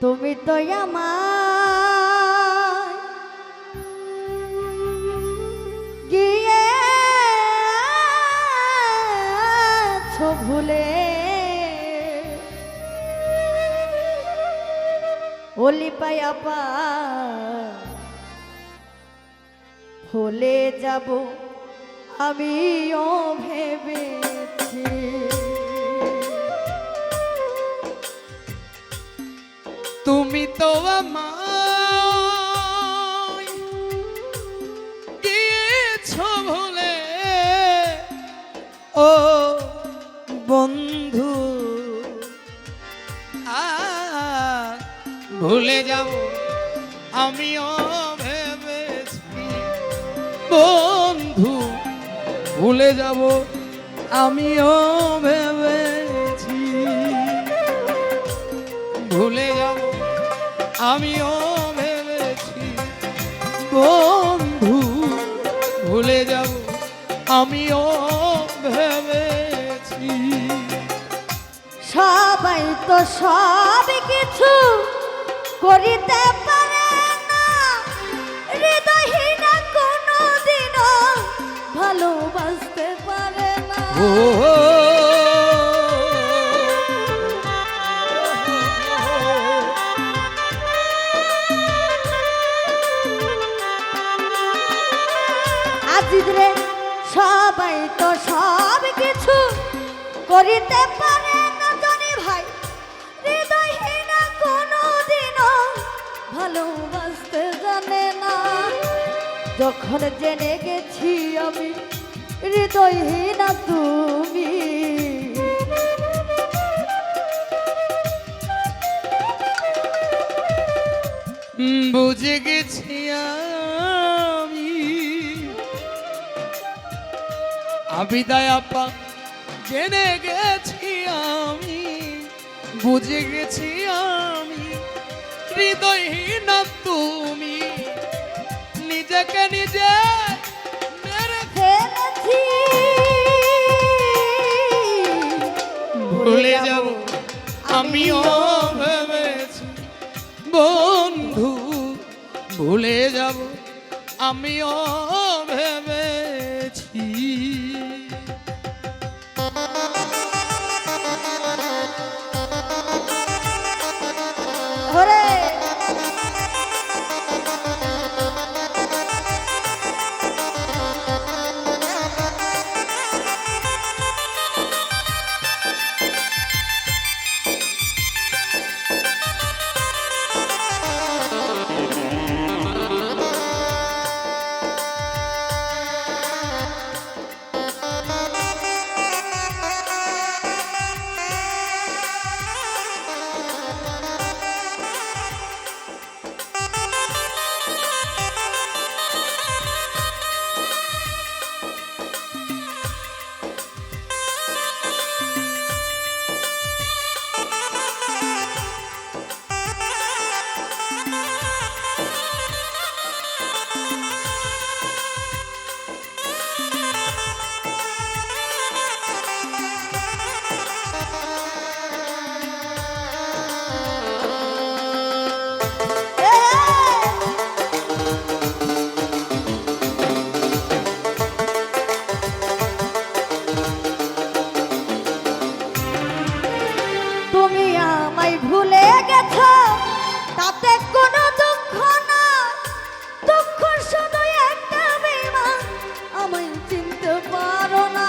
তুমি তো আমার গিয়েছো ভুলে, ওলি পায়া পা ভুলে যাব আমিও ভেবেছি। তুমি তো আমায় গিয়েছো ভুলে, ও বন্ধু ভুলে যাব আমিও ভেবেছি। বন্ধু ভুলে যাব আমিও ভেবেছি। ভুলে যাব আমিও ভেবেছি। বন্ধু ভুলে যাব আমিও ভেবেছি। সবাই তো সব কিছু করিতে পারে না, হৃদয়হীনা কোনোদিনও ভালোবাসতে পারে না। আজিদরে সবাই তো সব কিছু করিতে পারে না জানি ভাই, হৃদয়হীনা কোনোদিনও ভালোবাসতে জানে না। যখন জেনে গেছি আমি হৃদয়হীনা তুমি, বুঝে গেছি আমি আবিদায় আপা, জেনে গেছি আমি, বুঝে গেছি আমি হৃদয়হীন তুমি। নিজেকে নিজে মেরে ফেলেছি, ভুলে যাব আমিও ভেবেছি। বন্ধু ভুলে যাব আমিও ভেবেছি। ওরে তুমি আমায় ভুলে গেছো, তাতে কোনো দুঃখ না, দুঃখ শুধু একটা বেমান আমায় চিনতে পারো না।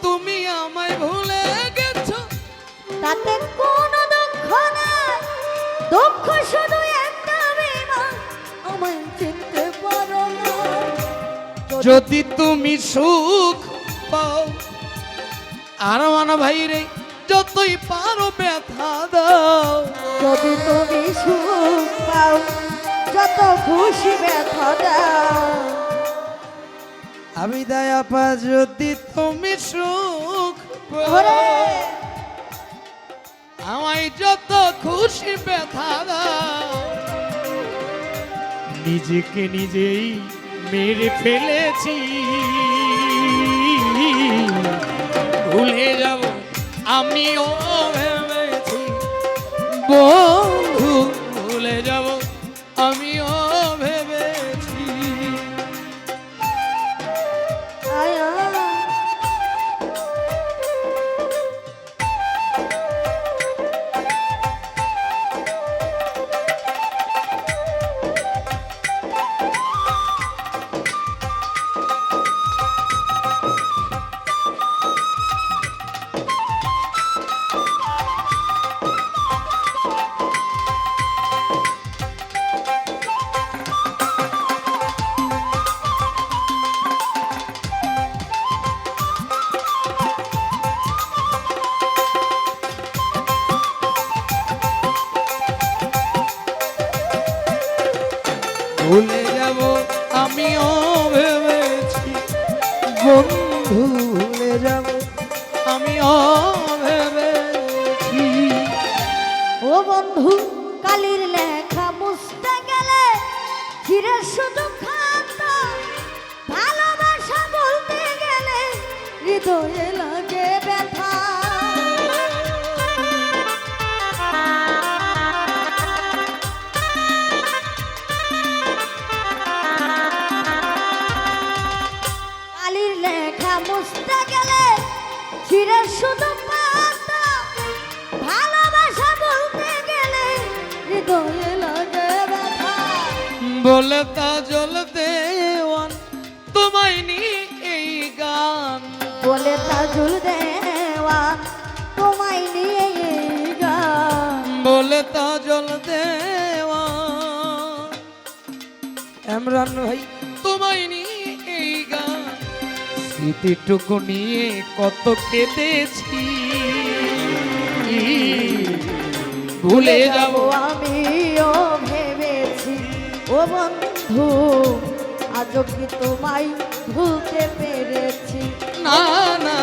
তুমি আমায় ভুলে গেছো, তাতে কোনো দুঃখ না, দুঃখ শুধু একটা বেমান আমায় চিনতে পারো না। যদি তুমি সুখ পাও আর মানা ভাই রে যতই পারো ব্যথা দাও। যদি তুমি সুখ পাও যত খুশি ব্যথা দাও। আবিদায় আপা যদি তুমি সুখ পাও, ওরে আমায় যত খুশি ব্যথা দাও। নিজেকে নিজেই মেরে ফেলেছি। ভুলে যাব আমিও ভেবেছি বন্ধু, ভুলে যাব আমিও ভেবেছি। আয়া ভুলে যাব আমিও ভেবেছি বন্ধু, ভুলে যাব আমিও ভেবেছি। ও বন্ধু কালির লেখা মুছতে গেলে ফিরে শুধু খাতা, ভালোবাসা বলতে গেলে হৃদয়ে লাগে ব্যথা। কালির লেখা মুছতে গেলে ফিরে শুধু পাতা, ভালোবাসা বলতে গেলে হৃদয়ে লাগে ব্যথা। বলে তা জল দেওয়ান তোমায় নিয়ে এই গান, বলে তাজুল দেওয়া তোমায় নিয়ে এই গান। বলে তা জল দেওয়ান এমরান ভাই তোমায় নিয়ে এই গান। স্মৃতিটুকু নিয়ে কত কেঁদেছি, ভুলে যাব আমিও ভেবেছি ও বন্ধু, আজও কি তোমায় ভুলতে পেরেছি। না না,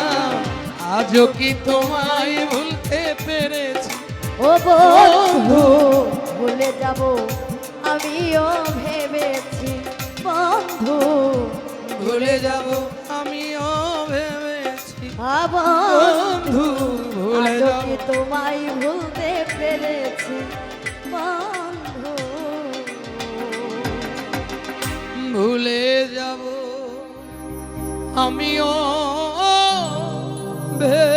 আজও কি তোমায় ভুলতে পেরেছি। ও বন্ধু ভুলে যাব আমিও ভেবেছি বন্ধু, ভুলে যাব আমিও ভেবেছি বন্ধু ভুলে আজও যাব। কি তোমায় ভুলতে পেরেছি বন্ধু। ভুলে যাব আমিও ভেবেছি।